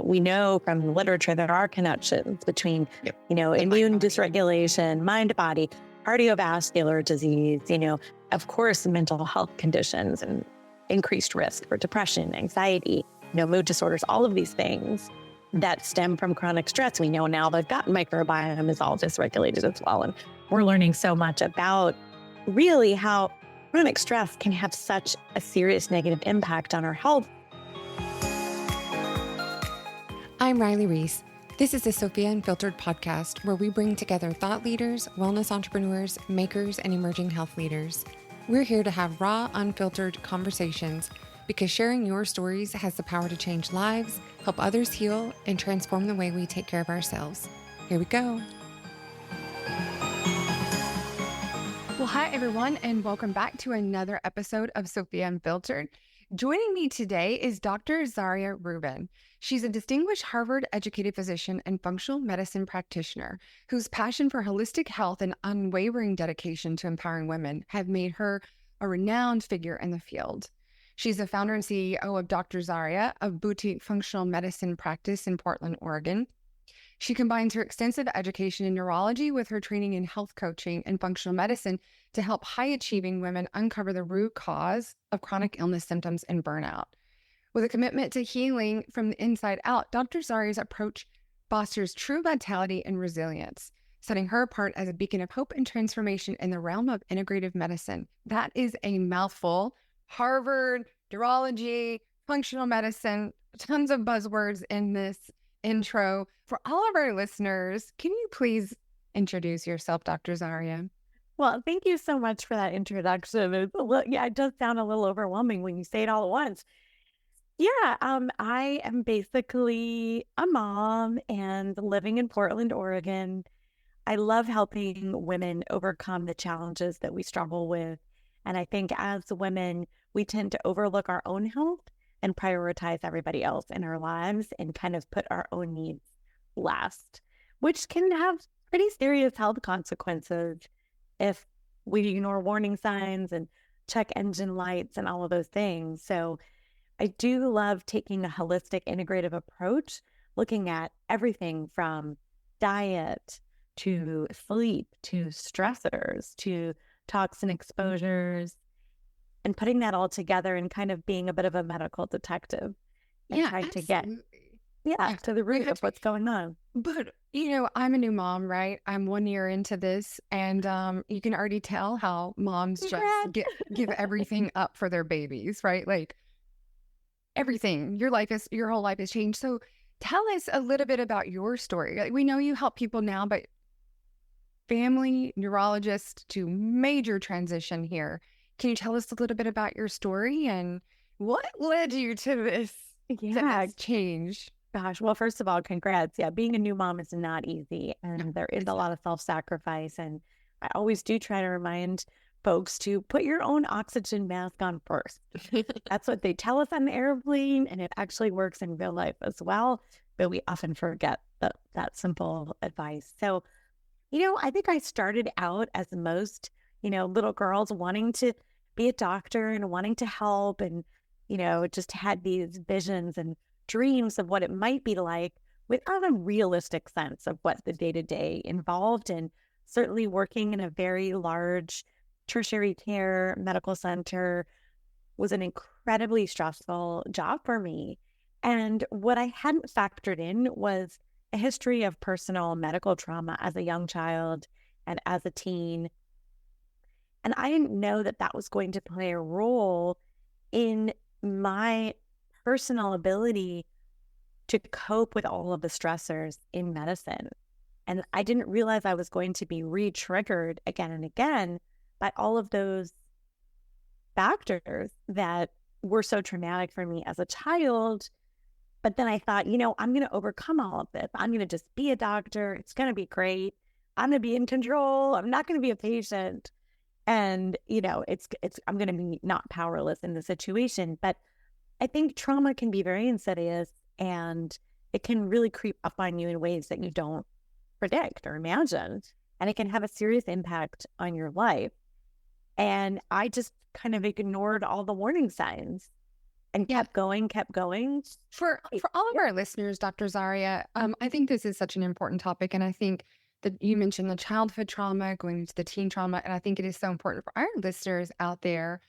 we know from the literature there are connections between, immune dysregulation, mind-body, cardiovascular disease, of course, mental health conditions and increased risk for depression, anxiety, mood disorders, all of these things that stem from chronic stress. We know now the gut microbiome is all dysregulated as well. And we're learning so much about really how chronic stress can have such a serious negative impact on our health. I'm Riley Reese. This is the Sofia Unfiltered Podcast, where we bring together thought leaders, wellness entrepreneurs, makers, and emerging health leaders. We're here to have raw, unfiltered conversations because sharing your stories has the power to change lives, help others heal, and transform the way we take care of ourselves. Here we go. Well, hi, everyone, and welcome back to another episode of Sofia Unfiltered. Joining me today is Dr. Zarya Rubin. She's a distinguished Harvard-educated physician and functional medicine practitioner whose passion for holistic health and unwavering dedication to empowering women have made her a renowned figure in the field. She's the founder and CEO of Dr. Zarya, a boutique functional medicine practice in Portland, Oregon. She combines her extensive education in neurology with her training in health coaching and functional medicine to help high-achieving women uncover the root cause of chronic illness symptoms and burnout. With a commitment to healing from the inside out, Dr. Zarya's approach fosters true vitality and resilience, setting her apart as a beacon of hope and transformation in the realm of integrative medicine. That is a mouthful. Harvard, neurology, functional medicine, tons of buzzwords in this intro. For all of our listeners, can you please introduce yourself, Dr. Zarya? Well, thank you so much for that introduction. It does sound a little overwhelming when you say it all at once. I am basically a mom and living in Portland, Oregon. I love helping women overcome the challenges that we struggle with. And I think as women, we tend to overlook our own health and prioritize everybody else in our lives and kind of put our own needs last, which can have pretty serious health consequences if we ignore warning signs and check engine lights and all of those things. So I do love taking a holistic, integrative approach, looking at everything from diet to sleep to stressors to toxin exposures, and putting that all together and kind of being a bit of a medical detective and trying to get to the root of what's going on. But, I'm a new mom, right? I'm 1 year into this, and you can already tell how moms just give everything up for their babies, right? Like everything, your whole life has changed. So tell us a little bit about your story. Like, we know you help people now, but family neurologist to major transition here. Can you tell us a little bit about your story and what led you to this change? Gosh, well, first of all, congrats. Yeah, being a new mom is not easy, and there is a lot of self-sacrifice. And I always do try to remind folks to put your own oxygen mask on first. That's what they tell us on the airplane, and it actually works in real life as well. But we often forget that simple advice. So, I think I started out as most, little girls wanting to be a doctor and wanting to help and, just had these visions and dreams of what it might be like without a realistic sense of what the day-to-day involved. And certainly working in a very large tertiary care medical center was an incredibly stressful job for me. And what I hadn't factored in was a history of personal medical trauma as a young child and as a teen. And I didn't know that was going to play a role in my personal ability to cope with all of the stressors in medicine. And I didn't realize I was going to be re-triggered again and again by all of those factors that were so traumatic for me as a child. But then I thought, I'm going to overcome all of this. I'm going to just be a doctor. It's going to be great. I'm going to be in control. I'm not going to be a patient. And, I'm going to be not powerless in the situation. But I think trauma can be very insidious, and it can really creep up on you in ways that you don't predict or imagine. And it can have a serious impact on your life. And I just kind of ignored all the warning signs and kept going. For all of our listeners, Dr. Zarya, I think this is such an important topic. And I think that you mentioned the childhood trauma going into the teen trauma. And I think it is so important for our listeners out there,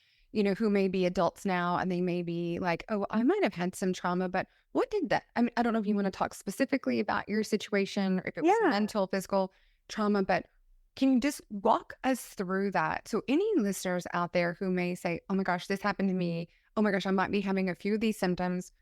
who may be adults now and they may be like, oh, I might have had some trauma, but what did that? I mean, I don't know if you want to talk specifically about your situation or if it was mental, physical trauma, but can you just walk us through that? So any listeners out there who may say, oh my gosh, this happened to me. Oh my gosh, I might be having a few of these symptoms.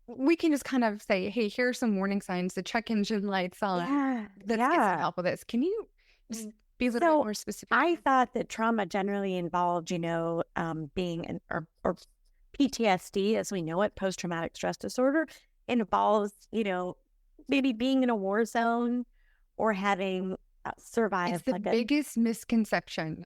We can just kind of say, hey, here are some warning signs, the check engine lights on. Let's get some help with this. Can you just be a little bit more specific? I thought that trauma generally involved, being or PTSD as we know it, post-traumatic stress disorder, involves, maybe being in a war zone or having survived. It's the biggest misconception.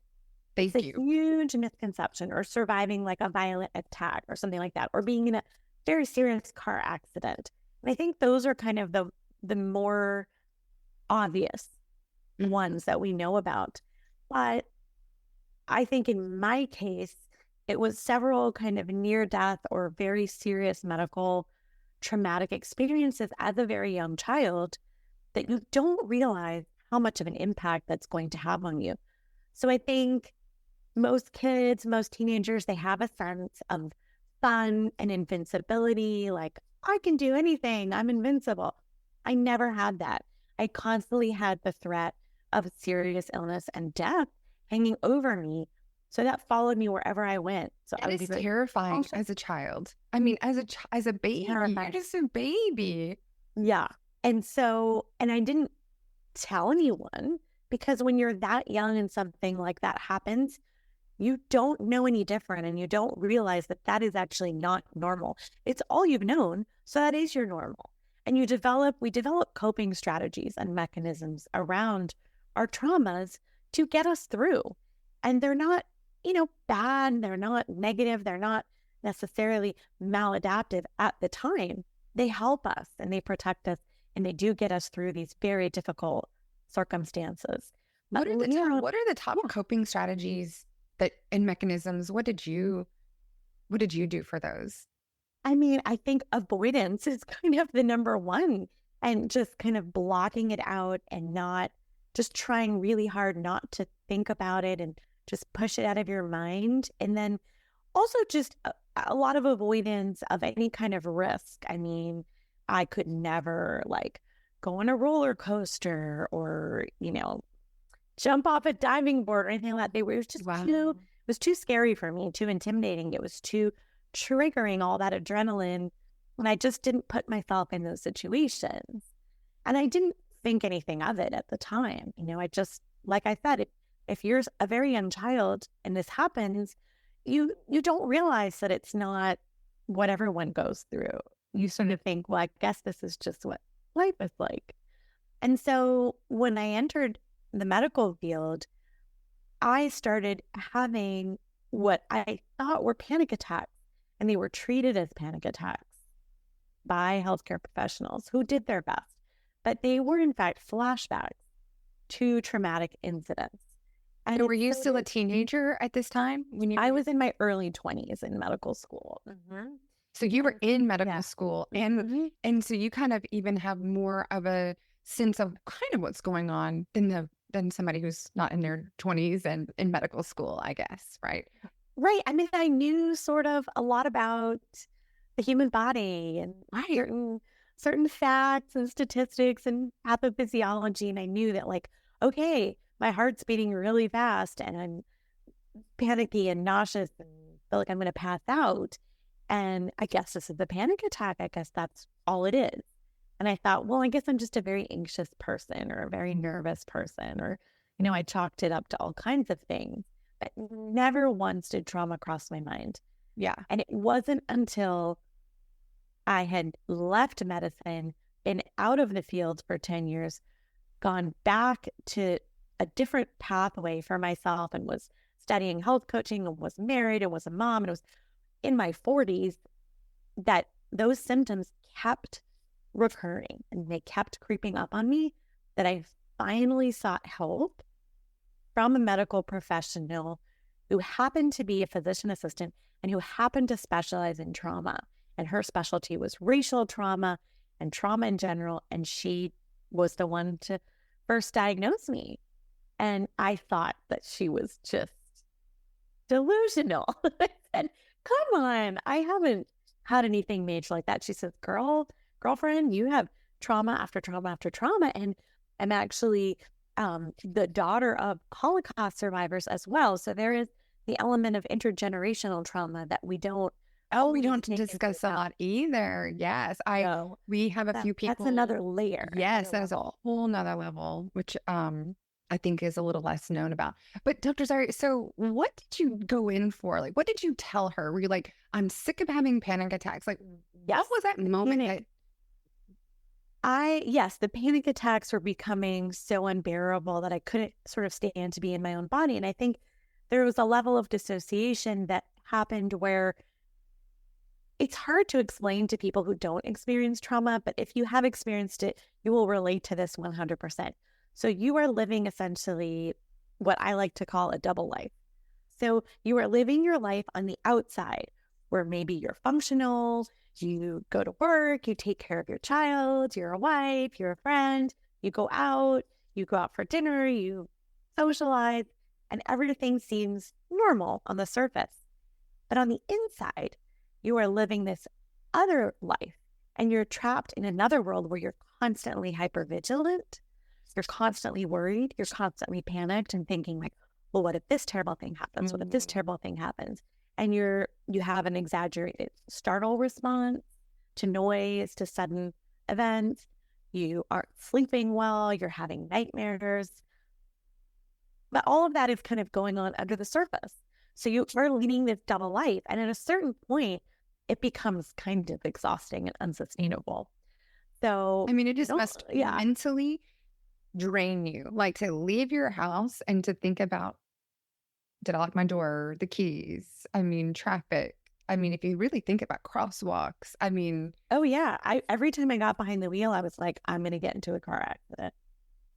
It's a huge misconception, or surviving like a violent attack or something like that, or being in a very serious car accident. And I think those are kind of the more obvious ones that we know about. But I think in my case, it was several kind of near-death or very serious medical traumatic experiences as a very young child that you don't realize how much of an impact that's going to have on you. So I think most kids, most teenagers, they have a sense of fun and invincibility, like, I can do anything, I'm invincible. I never had that. I constantly had the threat of serious illness and death hanging over me. So that followed me wherever I went. So it is terrifying as a child. I mean, as a baby, you're just a baby. Yeah. And I didn't tell anyone, because when you're that young and something like that happens, you don't know any different, and you don't realize that that is actually not normal. It's all you've known, so that is your normal. And we develop coping strategies and mechanisms around our traumas to get us through. And they're not, bad, they're not negative, they're not necessarily maladaptive at the time. They help us and they protect us, and they do get us through these very difficult circumstances. What are the top coping strategies and mechanisms? What did you do for those? I mean, I think avoidance is kind of the number one, and just kind of blocking it out and not just trying really hard not to think about it and just push it out of your mind. And then also just a lot of avoidance of any kind of risk. I mean, I could never go on a roller coaster or, jump off a diving board or anything like that. It was just, it was too scary for me, too intimidating. It was too triggering, all that adrenaline. And I just didn't put myself in those situations. And I didn't think anything of it at the time. I just, like I said, if you're a very young child and this happens, you don't realize that it's not what everyone goes through. You sort of think, well, I guess this is just what life is like. And so when I entered the medical field, I started having what I thought were panic attacks, and they were treated as panic attacks by healthcare professionals who did their best. But they were, in fact, flashbacks to traumatic incidents. And were you still a teenager at this time? I was in my early 20s in medical school. Mm-hmm. So you were in medical school, and so you kind of even have more of a sense of kind of what's going on than somebody who's not in their 20s and in medical school, I guess, right? Right. I mean, I knew sort of a lot about the human body and certain facts and statistics and pathophysiology, and I knew that, okay, my heart's beating really fast and I'm panicky and nauseous and feel like I'm going to pass out. And I guess this is a panic attack. I guess that's all it is. And I thought, well, I guess I'm just a very anxious person or a very nervous person, or, I chalked it up to all kinds of things. But never once did trauma cross my mind. Yeah. And it wasn't until I had left medicine, been out of the field for 10 years, gone back to a different pathway for myself, and was studying health coaching, and was married, and was a mom, and it was in my 40s, that those symptoms kept recurring and they kept creeping up on me, that I finally sought help from a medical professional who happened to be a physician assistant and who happened to specialize in trauma. And her specialty was racial trauma and trauma in general. And she was the one to first diagnose me. And I thought that she was just delusional. I said, come on, I haven't had anything major like that. She says, girlfriend, you have trauma after trauma after trauma. And I'm actually the daughter of Holocaust survivors as well. So there is the element of intergenerational trauma that we don't discuss a lot either. Yes. We have a few people. That's another layer. Yes, that is a whole nother level, which I think is a little less known about. But Dr. Zarya, so what did you go in for? Like, what did you tell her? Were you like, I'm sick of having panic attacks? Like, what was that moment? Yes, the panic attacks were becoming so unbearable that I couldn't sort of stand to be in my own body. And I think there was a level of dissociation that happened where it's hard to explain to people who don't experience trauma, but if you have experienced it, you will relate to this 100%. So you are living essentially what I like to call a double life. So you are living your life on the outside where maybe you're functional, you go to work, you take care of your child, you're a wife, you're a friend, you go out for dinner, you socialize, and everything seems normal on the surface. But on the inside, you are living this other life and you're trapped in another world where you're constantly hypervigilant. You're constantly worried. You're constantly panicked and thinking like, well, what if this terrible thing happens? What if this terrible thing happens? And you have an exaggerated startle response to noise, to sudden events. You aren't sleeping well. You're having nightmares. But all of that is kind of going on under the surface. So you are leading this double life. And at a certain point, it becomes kind of exhausting and unsustainable. So, I mean, it just must mentally drain you, like to leave your house and to think about, did I lock my door, the keys? I mean, traffic. I mean, if you really think about crosswalks, I mean. Oh, yeah. Every time I got behind the wheel, I was like, I'm going to get into a car accident.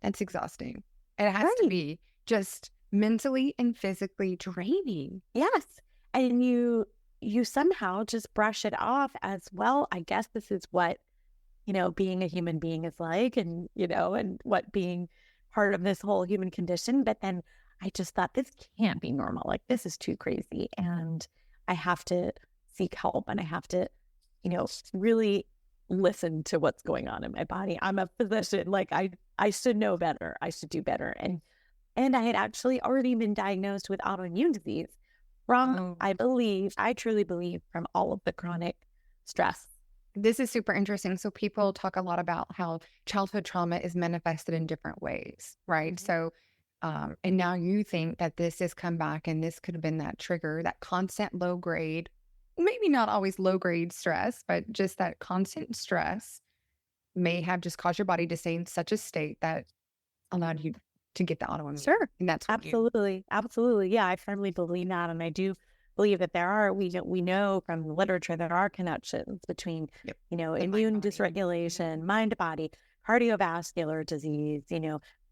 That's exhausting. It has to be just mentally and physically draining. Yes. And you somehow just brush it off as, well, I guess this is what, being a human being is like, and, and what being part of this whole human condition. But then I just thought, this can't be normal. Like, this is too crazy. And I have to seek help, and I have to, really listen to what's going on in my body. I'm a physician. Like, I should know better. I should do better. And I had actually already been diagnosed with autoimmune disease from, I truly believe, from all of the chronic stress. This is super interesting. So people talk a lot about how childhood trauma is manifested in different ways, right? Mm-hmm. So, and now you think that this has come back and this could have been that trigger, that constant low grade, maybe not always low grade stress, but just that constant stress may have just caused your body to stay in such a state that allowed you to get the autoimmune. Sure. And that's absolutely. Yeah, I firmly believe that. And I do believe that we know from the literature, there are connections between, immune dysregulation, mind-body, cardiovascular disease,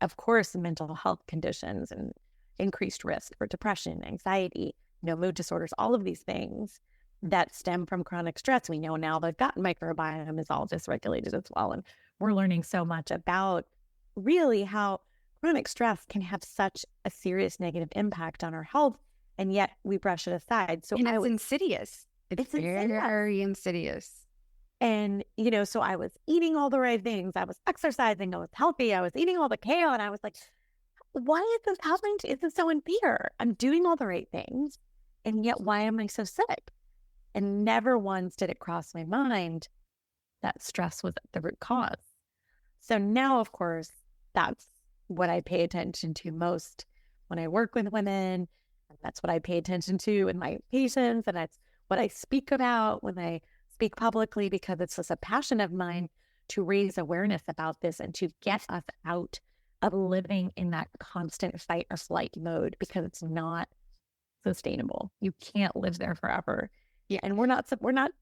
of course, mental health conditions and increased risk for depression, anxiety, mood disorders, all of these things that stem from chronic stress. We know now the gut microbiome is all dysregulated as well. And we're learning so much about really how chronic stress can have such a serious negative impact on our health, and yet we brush it aside. So it's insidious. It's very insidious. And, so I was eating all the right things. I was exercising. I was healthy. I was eating all the kale. And I was like, why is this happening? Is this so unfair? I'm doing all the right things. And yet, why am I so sick? And never once did it cross my mind that stress was the root cause. So now, of course, that's what I pay attention to most when I work with women. And that's what I pay attention to with my patients. And that's what I speak about when I speak publicly, because it's just a passion of mine to raise awareness about this and to get us out of living in that constant fight or flight mode, because it's not sustainable. You can't live there forever. Yeah. And we're not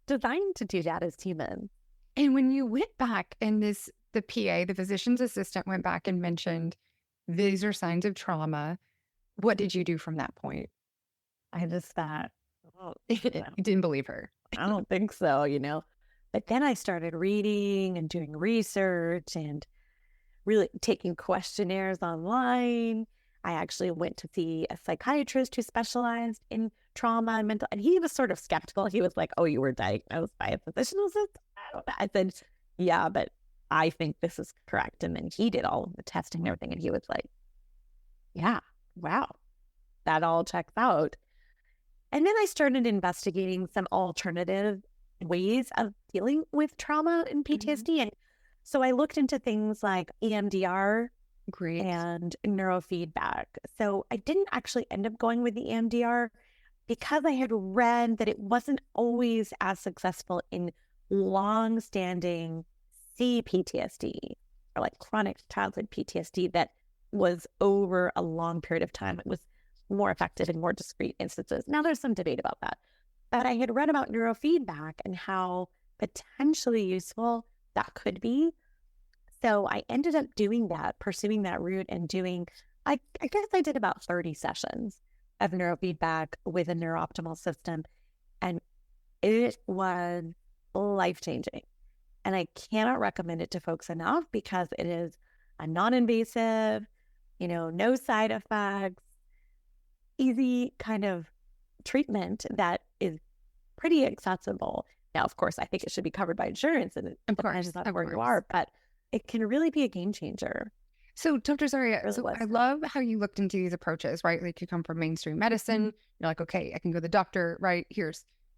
designed to do that as humans. And when you went back and the PA, the physician's assistant, went back and mentioned, these are signs of trauma, what did you do from that point? I just thought, oh, You didn't believe her. I don't think so, But then I started reading and doing research and really taking questionnaires online. I actually went to see a psychiatrist who specialized in trauma and mental, and he was sort of skeptical. He was like, "Oh, you were diagnosed by a physician?" I don't know. I said, "Yeah, but I think this is correct." And then he did all of the testing and everything, and he was like, "Yeah, wow, that all checks out." And then I started investigating some alternative ways of dealing with trauma and PTSD. And so I looked into things like EMDR Great. and neurofeedback. So I didn't actually end up going with the EMDR because I had read that it wasn't always as successful in long-standing CPTSD or like chronic childhood PTSD that was over a long period of time. It was more effective in more discrete instances. Now there's some debate about that. But I had read about neurofeedback and how potentially useful that could be. So I ended up doing that, pursuing that route and doing, I guess I did about 30 sessions of neurofeedback with a neurooptimal system. And it was life-changing. And I cannot recommend it to folks enough because it is a non-invasive, no side effects, easy kind of treatment that is pretty accessible. Now, of course, I think it should be covered by insurance and it depends on where you are, but it can really be a game changer. So, Dr. Zarya, I love how you looked into these approaches, right? Like you come from mainstream medicine. You're like, okay, I can go to the doctor, right?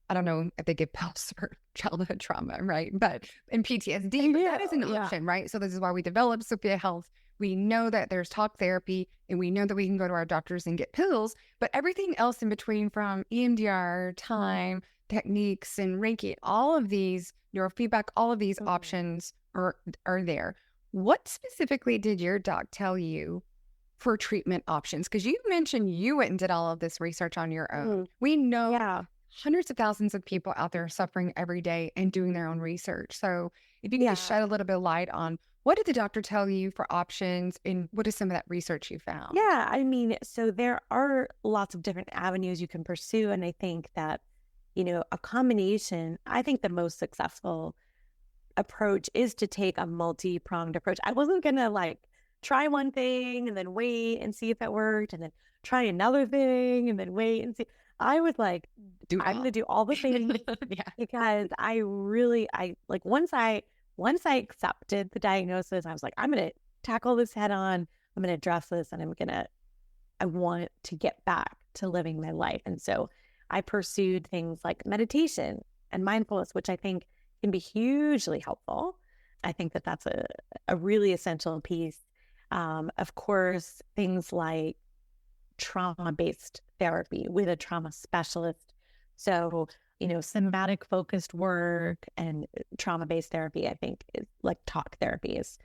I don't know if they give pills for childhood trauma, right? But in PTSD, that is an option, right? So this is why we developed Sofia Health. We know that there's talk therapy and we know that we can go to our doctors and get pills, but everything else in between from EMDR, time, techniques, and Reiki, all of these neurofeedback, all of these options are there. What specifically did your doc tell you for treatment options? Because you mentioned you went and did all of this research on your own. We know hundreds of thousands of people out there suffering every day and doing their own research. So if you could just shed a little bit of light on what did the doctor tell you for options and what is some of that research you found? Yeah, I mean, so there are lots of different avenues you can pursue. And I think that, a combination, I think the most successful approach is to take a multi-pronged approach. I wasn't going to try one thing and then wait and see if it worked and then try another thing and then wait and see. I was like, I'm going to do all the things because once I accepted the diagnosis, I was like, I'm going to tackle this head on. I'm going to address this and I want to get back to living my life. And so I pursued things like meditation and mindfulness, which I think can be hugely helpful. I think that that's a really essential piece. Of course, things like trauma-based therapy with a trauma specialist. So, somatic focused work and trauma-based therapy, I think is like talk therapy is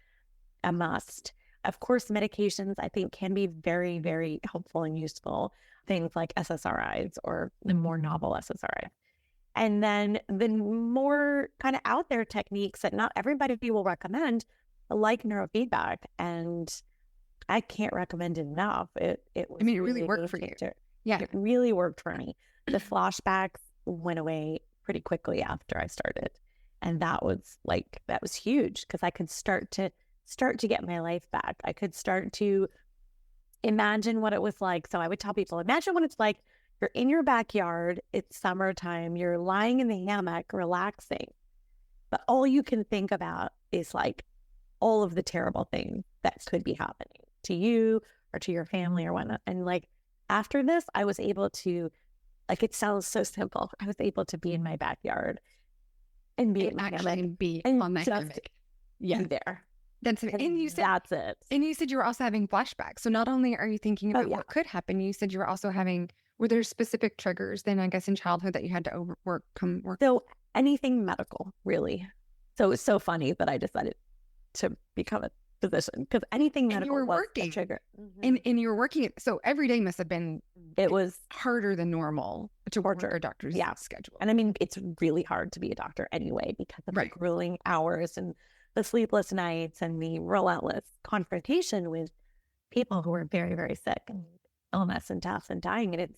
a must. Of course, medications I think can be very, very helpful and useful. Things like SSRIs or the more novel SSRIs. And then the more kind of out there techniques that not everybody will recommend, like neurofeedback. And I can't recommend it enough. It really worked for you. Yeah, it really worked for me. The flashbacks went away pretty quickly after I started. And that was huge because I could start to get my life back. I could start to imagine what it was like. So I would tell people, imagine what it's like. You're in your backyard. It's summertime. You're lying in the hammock, relaxing. But all you can think about is all of the terrible things that could be happening to you or to your family or whatnot. And after this, I was able to, it sounds so simple. I was able to be in my backyard and be in my hammock be on my hammock. Yeah, there. That's it. And you said that's it. And you said you were also having flashbacks. So not only are you thinking about what could happen, you said you were also were there specific triggers then, I guess, in childhood that you had to overcome? So anything medical, really. So it's so funny that I decided to become a physician because anything medical was a trigger. And you were working, so every day must have been, it was harder than normal to work a doctor's schedule. And I mean, it's really hard to be a doctor anyway because of the grueling hours and the sleepless nights and the relentless confrontation with people who are very, very sick and illness and death and dying. And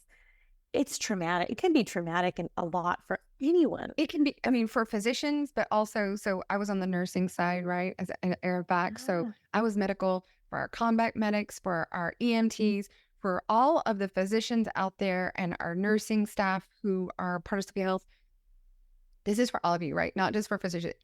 it's traumatic. It can be traumatic and a lot for anyone. It can be, I mean, for physicians, but also, so I was on the nursing side, right, as an airback. So I was medical for our combat medics, for our EMTs, for all of the physicians out there and our nursing staff who are part of Sofia Health. This is for all of you, right? Not just for physicians.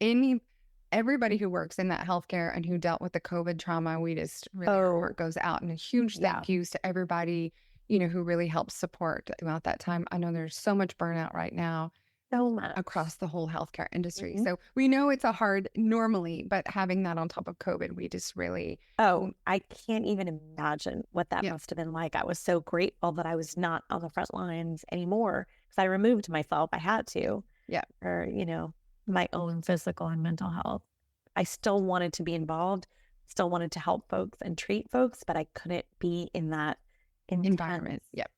Everybody who works in that healthcare and who dealt with the COVID trauma, we just really, our heart goes out, and a huge thank yous to everybody, who really helped support throughout that time. I know there's so much burnout right now. So much. Across the whole healthcare industry. So we know it's a hard normally, but having that on top of COVID, we just really... Oh, I can't even imagine what that must have been like. I was so grateful that I was not on the front lines anymore, because I removed myself. I had to. Yeah. For, my own physical and mental health. I still wanted to be involved, still wanted to help folks and treat folks, but I couldn't be in that environment. Yep.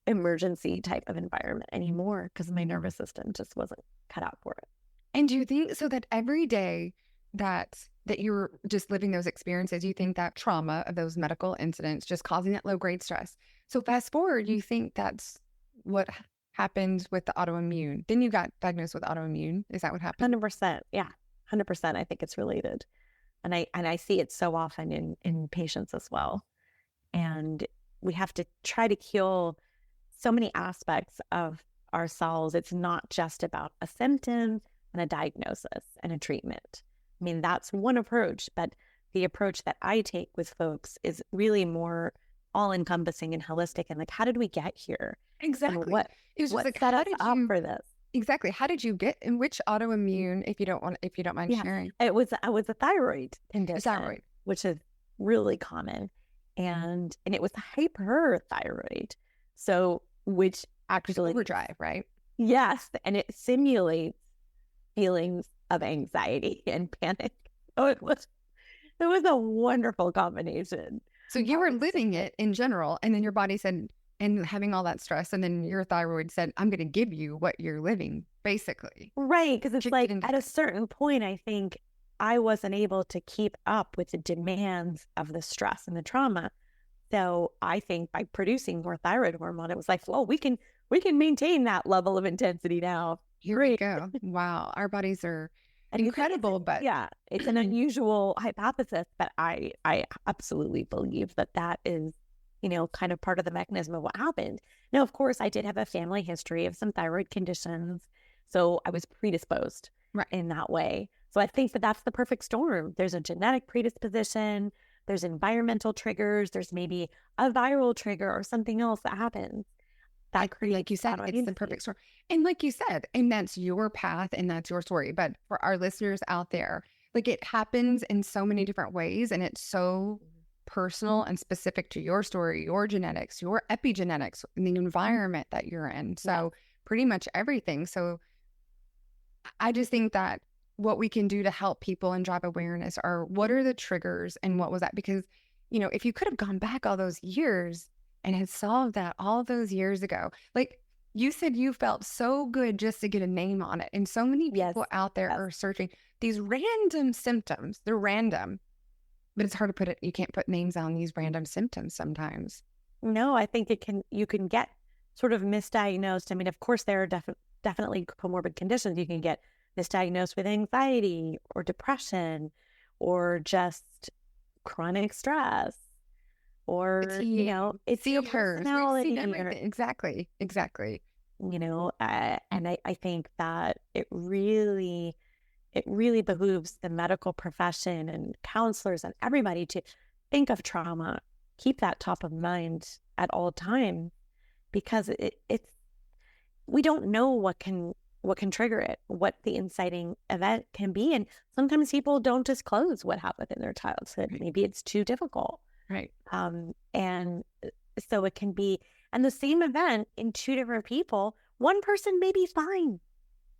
Emergency type of environment anymore, because my nervous system just wasn't cut out for it. And do you think so that every day that you're just living those experiences, you think that trauma of those medical incidents just causing that low grade stress? So fast forward, you think that's what happened with the autoimmune. Then you got diagnosed with autoimmune. Is that what happened? 100%. Yeah. 100%. I think it's related. And I see it so often in patients as well. And we have to try to kill so many aspects of ourselves. It's not just about a symptom and a diagnosis and a treatment. I mean, that's one approach, but the approach that I take with folks is really more all-encompassing and holistic. And like, how did we get here? Exactly. And what set us up for this? Exactly. How did you get in which autoimmune, if you don't mind sharing? I was a thyroid condition, which is really common. And it was hyperthyroid. So, which actually overdrive, right? Yes. And it simulates feelings of anxiety and panic. Oh, it was a wonderful combination. So you were living it in general, and then your body said, and having all that stress, and then your thyroid said, I'm going to give you what you're living, basically. Right. Because it's like at a certain point, I think I wasn't able to keep up with the demands of the stress and the trauma. So I think by producing more thyroid hormone, it was like, well, we can maintain that level of intensity now. Here we go. Wow. Our bodies are incredible, but yeah, it's an unusual hypothesis, but I absolutely believe that is, kind of part of the mechanism of what happened. Now, of course, I did have a family history of some thyroid conditions, so I was predisposed in that way. So I think that's the perfect storm. There's a genetic predisposition, there's environmental triggers, there's maybe a viral trigger or something else that happens. That creates, like you said, it's the perfect storm. And like you said, and that's your path and that's your story. But for our listeners out there, like, it happens in so many different ways, and it's so personal and specific to your story, your genetics, your epigenetics, and the environment that you're in. So pretty much everything. So I just think that what we can do to help people and drive awareness are, what are the triggers and what was that? Because, if you could have gone back all those years and had solved that all those years ago, like you said, you felt so good just to get a name on it. And so many people out there are searching these random symptoms. They're random, but it's hard to put it. You can't put names on these random symptoms sometimes. No, I think you can get sort of misdiagnosed. I mean, of course, there are definitely comorbid conditions. You can get misdiagnosed with anxiety or depression or just chronic stress or, it's your personality. Exactly. And I think that it really behooves the medical profession and counselors and everybody to think of trauma, keep that top of mind at all times, because it's we don't know what can trigger it, what the inciting event can be. And sometimes people don't disclose what happened in their childhood. Right. Maybe it's too difficult. Right. And so it can be, and the same event in two different people, one person may be fine.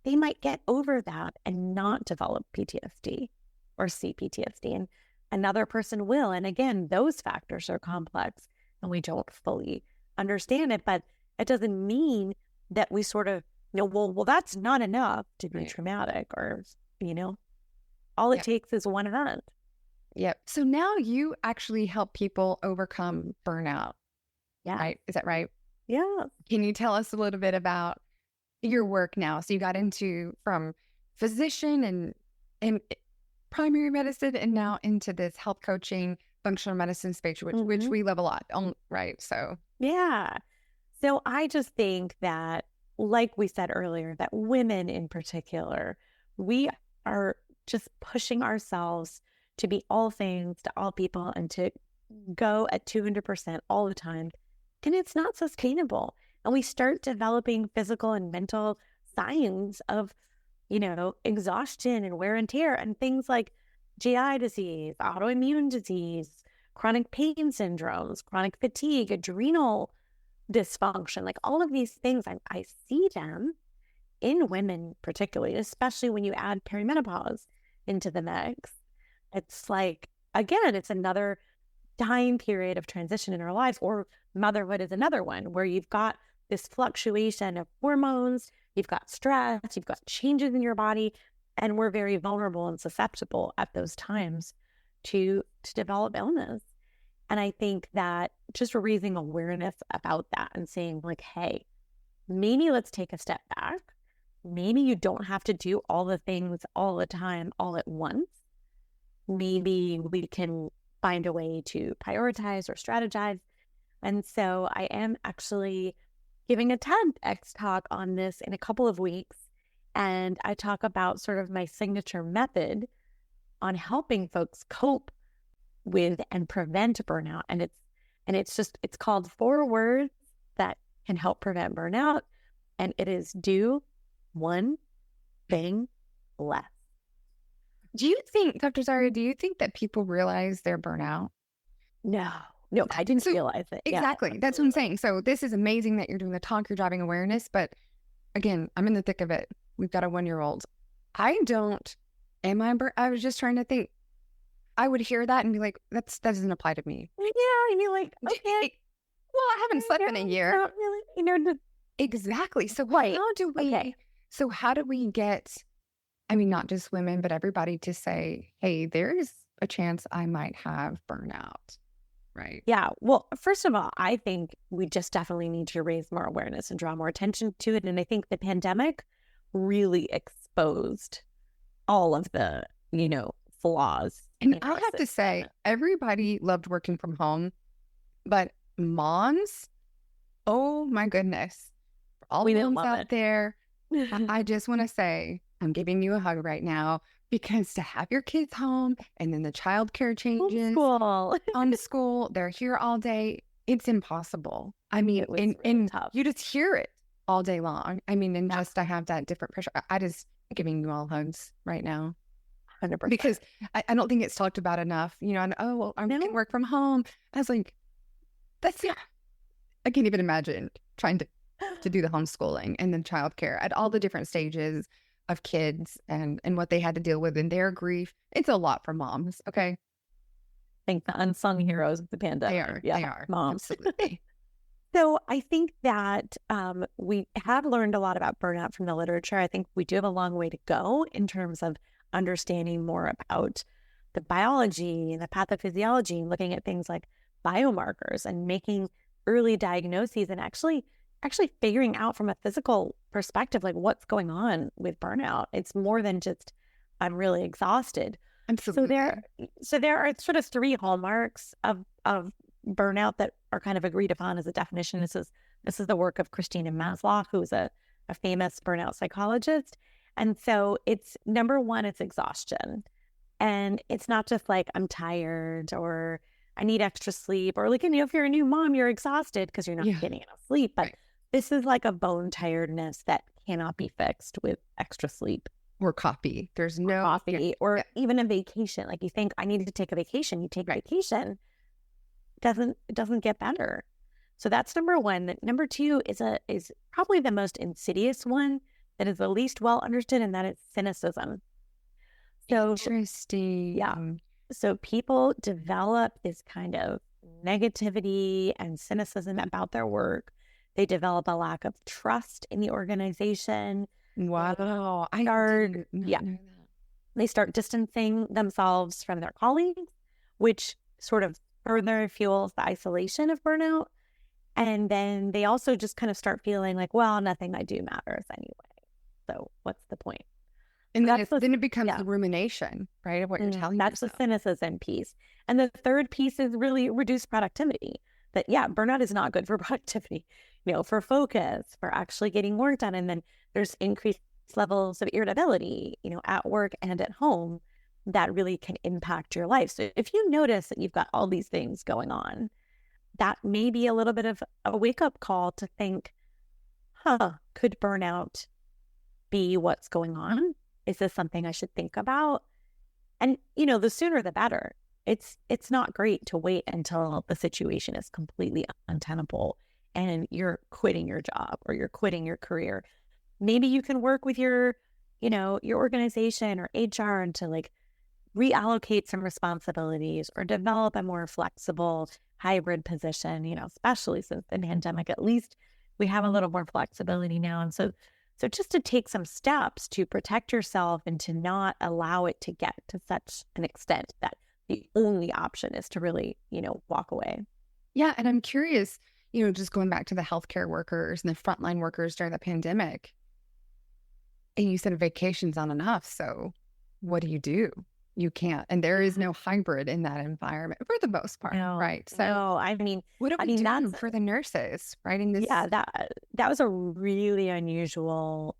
They might get over that and not develop PTSD or CPTSD, and another person will. And again, those factors are complex and we don't fully understand it, but it doesn't mean that we sort of, well, that's not enough to be traumatic, or, all it takes is one event. Yep. So now you actually help people overcome burnout. Yeah. Right? Is that right? Yeah. Can you tell us a little bit about your work now? So you got into from physician and primary medicine and now into this health coaching, functional medicine space, which we love a lot. Right. So Yeah. So I just think that, like we said earlier, that women in particular, we are just pushing ourselves to be all things to all people and to go at 200% all the time. And it's not sustainable. And we start developing physical and mental signs of, exhaustion and wear and tear and things like GI disease, autoimmune disease, chronic pain syndromes, chronic fatigue, adrenal dysfunction, like all of these things. I see them in women, particularly, especially when you add perimenopause into the mix. It's like, again, it's another time period of transition in our lives, or motherhood is another one where you've got this fluctuation of hormones, you've got stress, you've got changes in your body, and we're very vulnerable and susceptible at those times to develop illness. And I think that just raising awareness about that and saying like, hey, maybe let's take a step back. Maybe you don't have to do all the things all the time, all at once. Maybe we can find a way to prioritize or strategize. And so I am actually giving a TEDx talk on this in a couple of weeks. And I talk about sort of my signature method on helping folks cope with and prevent burnout. And it's called 4 words that can help prevent burnout. And it is do one thing less. do you think, Dr. Zarya, do you think that people realize their burnout? No, I didn't realize it. Exactly. Yeah, that's what I'm saying. So this is amazing that you're doing the talk, you're driving awareness, but again, I'm in the thick of it. We've got a 1-year-old. I was just trying to think. I would hear that and be like, that doesn't apply to me. Yeah, and you're like, okay. Well, I haven't slept in a year. Not really, Exactly. So Right. how do we get, I mean, not just women, but everybody to say, hey, there's a chance I might have burnout, right? Yeah. Well, first of all, I think we just definitely need to raise more awareness and draw more attention to it. And I think the pandemic really exposed all of the, flaws. And I have to say, everybody loved working from home, but moms, oh my goodness, for all the moms out there, I just want to say, I'm giving you a hug right now, because to have your kids home and then the childcare changes, homeschool, they're here all day, it's impossible. I mean, it was really tough. You just hear it all day long. I mean, and just to have that different pressure, I just giving you all hugs right now. 100%. Because I don't think it's talked about enough, and I can work from home. I was like, I can't even imagine trying to do the homeschooling and then childcare at all the different stages of kids and what they had to deal with in their grief. It's a lot for moms. Okay. I think the unsung heroes of the pandemic. They are moms. Absolutely. So I think that we have learned a lot about burnout from the literature. I think we do have a long way to go in terms of understanding more about the biology and the pathophysiology, and looking at things like biomarkers and making early diagnoses, and actually figuring out from a physical perspective, like what's going on with burnout. It's more than just, I'm really exhausted. Absolutely. So there are sort of 3 hallmarks of burnout that are kind of agreed upon as a definition. This is the work of Christina Maslow, who is a famous burnout psychologist. And so it's number 1, it's exhaustion. And it's not just like I'm tired or I need extra sleep, or like, if you're a new mom, you're exhausted because you're not getting enough sleep. But this is like a bone tiredness that cannot be fixed with extra sleep. Or coffee. There's no coffee or even a vacation. Like you think I need to take a vacation. You take a vacation. It doesn't get better. So that's number 1. Number 2 is probably the most insidious one that is the least well understood, and that is cynicism. So interesting. Yeah. So people develop this kind of negativity and cynicism about their work. They develop a lack of trust in the organization. Wow. They start distancing themselves from their colleagues, which sort of further fuels the isolation of burnout. And then they also just kind of start feeling like, well, nothing I do matters anyway. So what's the point? And That's then it becomes the rumination, right, of what you're telling That's yourself. the cynicism piece. And the third piece is really reduced productivity. That, burnout is not good for productivity, for focus, for actually getting work done. And then there's increased levels of irritability, at work and at home that really can impact your life. So if you notice that you've got all these things going on, that may be a little bit of a wake-up call to think, could burnout be what's going on? Is this something I should think about? And, the sooner the better. It's not great to wait until the situation is completely untenable and you're quitting your job or you're quitting your career. Maybe you can work with your organization or HR and to like reallocate some responsibilities or develop a more flexible hybrid position, especially since the pandemic. At least we have a little more flexibility now. And so just to take some steps to protect yourself and to not allow it to get to such an extent that the only option is to really, walk away. Yeah. And I'm curious, just going back to the healthcare workers and the frontline workers during the pandemic, and you said vacation's not enough. So what do? You can't. And there is no hybrid in that environment for the most part, right? So what do we do for the nurses, right? In this? Yeah, that was a really unusual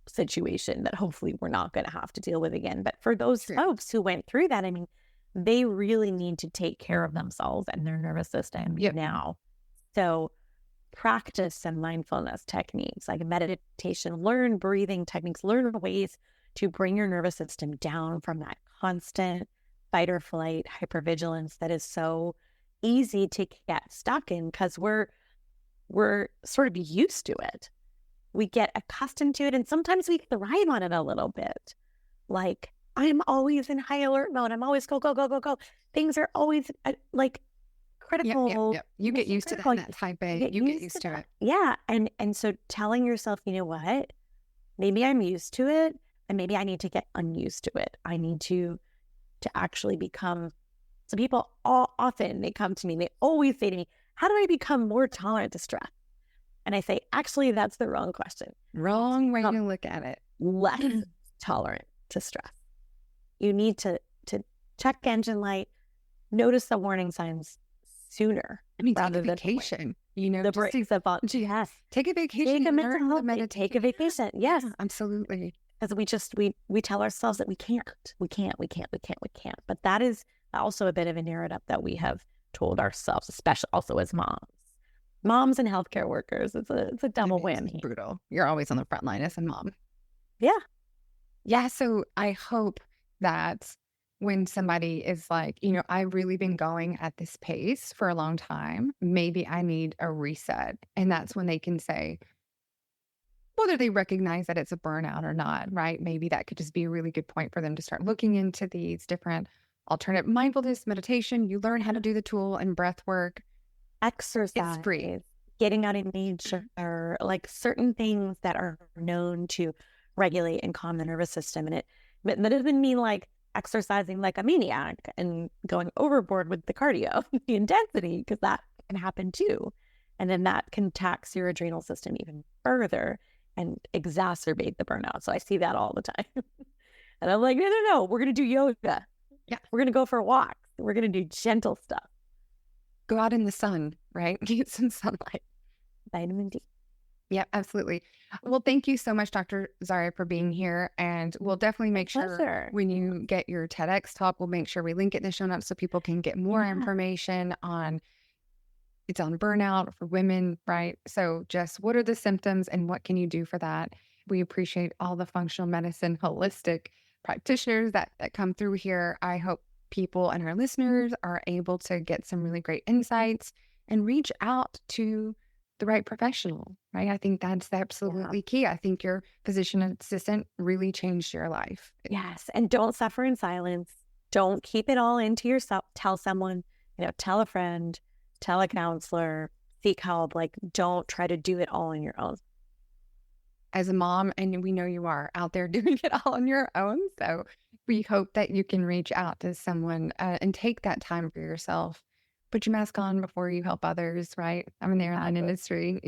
situation that hopefully we're not going to have to deal with again. But for those folks who went through that, they really need to take care of themselves and their nervous system now. So practice some mindfulness techniques like meditation, learn breathing techniques, learn ways to bring your nervous system down from that constant fight or flight hypervigilance that is so easy to get stuck in because we're sort of used to it. We get accustomed to it, and sometimes we thrive on it a little bit. Like, I'm always in high alert mode. I'm always go, go, go, go, go. Things are always like critical. Yep. You get used to that type A. You get used to it. Yeah. And so telling yourself, you know what? Maybe I'm used to it, and maybe I need to get unused to it. I need to actually become. So people often, they come to me, they always say to me, how do I become more tolerant to stress? And I say, actually, that's the wrong question. Wrong way to look at it. Less tolerant to stress. You need to check engine light, notice the warning signs sooner. Take a vacation. The breaks of yes. Take a vacation. Take a mental health meditation. Take a vacation. Yes, absolutely. Because we tell ourselves that we can't. But that is also a bit of a narrative that we have told ourselves, especially also as moms and healthcare workers. It's a double whammy. It's brutal. You're always on the front line as a mom. Yeah. So I hope that when somebody is like, I've really been going at this pace for a long time, maybe I need a reset. And that's when they can say, whether they recognize that it's a burnout or not, right? Maybe that could just be a really good point for them to start looking into these different alternative mindfulness, meditation. You learn how to do the tool and breath work. Exercise. It's free. Getting out in nature, like certain things that are known to regulate and calm the nervous system. And that doesn't mean like exercising like a maniac and going overboard with the cardio, the intensity, because that can happen too. And then that can tax your adrenal system even further and exacerbate the burnout. So I see that all the time. And I'm like, no, we're going to do yoga. Yeah. We're going to go for walks. We're going to do gentle stuff. Go out in the sun, right? Get some sunlight. Vitamin D. Yeah, absolutely. Well, thank you so much, Dr. Zarya, for being here. And we'll definitely make sure when you get your TEDx talk, we'll make sure we link it in the show notes so people can get more information on it's on burnout for women, right? So just what are the symptoms and what can you do for that? We appreciate all the functional medicine, holistic practitioners that come through here. I hope people and our listeners are able to get some really great insights and reach out to the right professional, right? I think that's absolutely key. I think your physician assistant really changed your life. Yes. And don't suffer in silence. Don't keep it all into yourself. Tell someone, tell a friend, tell a counselor, seek help. Like, don't try to do it all on your own. As a mom, and we know you are out there doing it all on your own. So we hope that you can reach out to someone and take that time for yourself Put your mask on before you help others, right? I'm in the airline industry.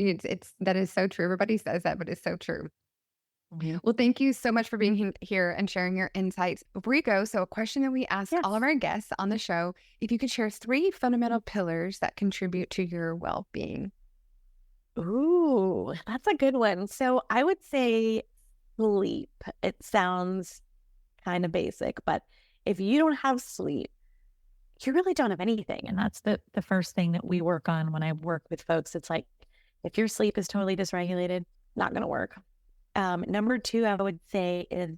That is so true. Everybody says that, but it's so true. Well, thank you so much for being here and sharing your insights. Before we go, so a question that we ask all of our guests on the show, if you could share 3 fundamental pillars that contribute to your well-being. Ooh, that's a good one. So I would say sleep. It sounds kind of basic, but if you don't have sleep, you really don't have anything. And that's the first thing that we work on when I work with folks. It's like, if your sleep is totally dysregulated, not going to work. Number 2, I would say, is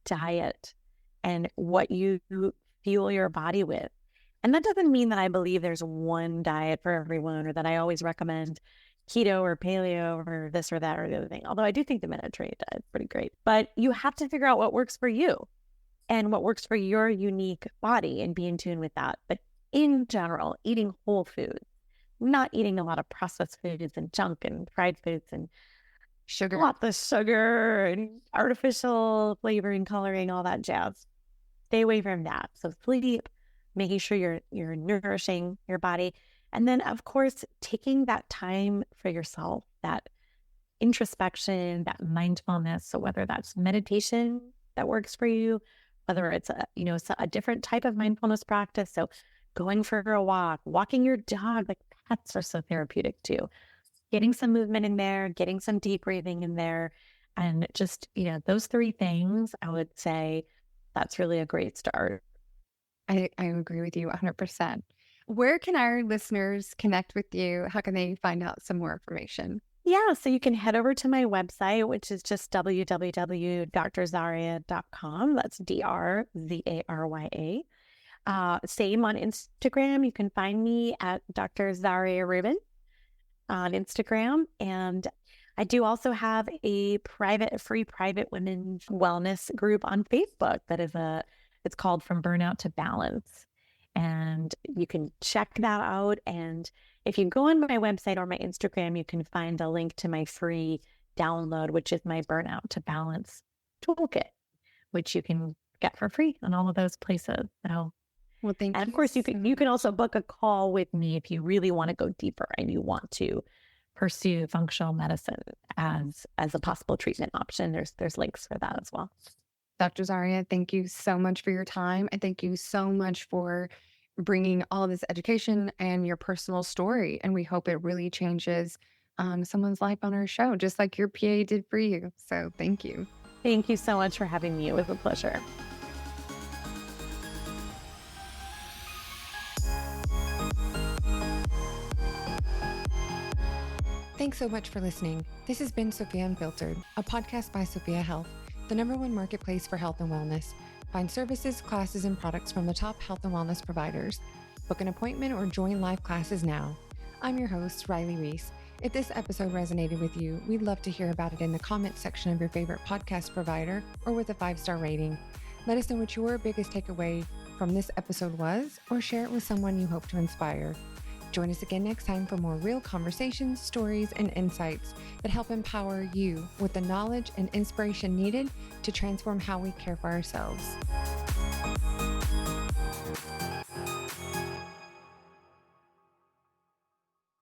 diet and what you fuel your body with. And that doesn't mean that I believe there's one diet for everyone, or that I always recommend keto or paleo or this or that or the other thing. Although I do think the Mediterranean diet is pretty great. But you have to figure out what works for you and what works for your unique body and be in tune with that. But in general, eating whole foods, not eating a lot of processed foods and junk and fried foods and Sugar. lots of sugar and artificial flavoring, coloring, all that jazz. Stay away from that. So sleep, making sure you're nourishing your body. And then, of course, taking that time for yourself, that introspection, that mindfulness. So whether that's meditation that works for you, whether it's a different type of mindfulness practice. So going for a walk, walking your dog, like pets are so therapeutic too. Getting some movement in there, getting some deep breathing in there, and just, those 3 things, I would say that's really a great start. I agree with you 100%. Where can our listeners connect with you? How can they find out some more information? Yeah, so you can head over to my website, which is just www.drzarya.com. That's DRZARYA. Same on Instagram. You can find me at Dr. Zarya Rubin on Instagram. And I do also have a free private women's wellness group on Facebook it's called From Burnout to Balance. And you can check that out. And if you go on my website or my Instagram, you can find a link to my free download, which is my Burnout to Balance toolkit, which you can get for free on all of those places. So, well, thank you. And of course, you can also book a call with me if you really want to go deeper and you want to pursue functional medicine as a possible treatment option. There's links for that as well. Dr. Zarya, thank you so much for your time. And thank you so much for bringing all this education and your personal story. And we hope it really changes someone's life on our show, just like your PA did for you. So thank you. Thank you so much for having me. It was a pleasure. Thanks so much for listening. This has been Sofia Unfiltered, a podcast by Sofia Health, the #1 marketplace for health and wellness. Find services, classes, and products from the top health and wellness providers. Book an appointment or join live classes now. I'm your host, Riley Reese. If this episode resonated with you, we'd love to hear about it in the comments section of your favorite podcast provider or with a 5-star rating. Let us know what your biggest takeaway from this episode was, or share it with someone you hope to inspire. Join us again next time for more real conversations, stories, and insights that help empower you with the knowledge and inspiration needed to transform how we care for ourselves.